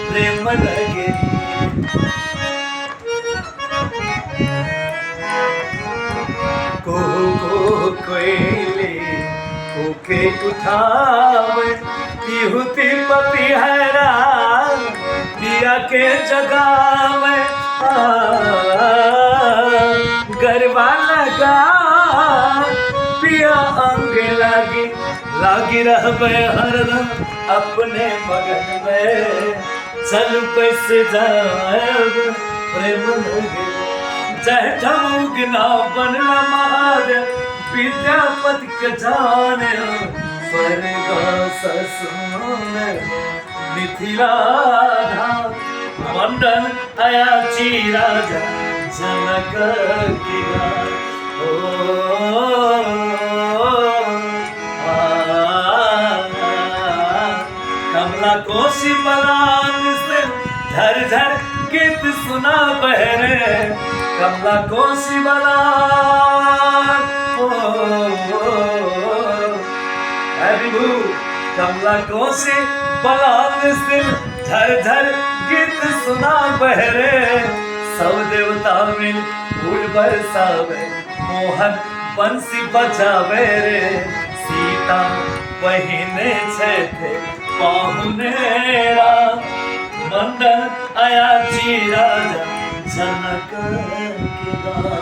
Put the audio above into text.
प्रेम नगरी। को कोयले भूखे उठावे पीहुती पपीहरा पिया के जगावे गरबा लगा पिया अंग लागी रहबे हरदम अपने मगन में। चल कैसे जाएब प्रेम नगरी जहठम ना बनला महादेव विद्यापति के जाने स्वर्ग ससुन मिथिला धाम मंडन अयाची राजा जनक की कमला कोशी बलान से झर झर गीत सुना बहरे कमला कोशी बलान विभू कमला कोशी बलान से झर झर गीत सुना बहरे सब देवता मिल फूल बरसावे मोहन बंसी बजावे रे सीता बहिने छे पाहुनेरा मंडन अयाची राजा जनक के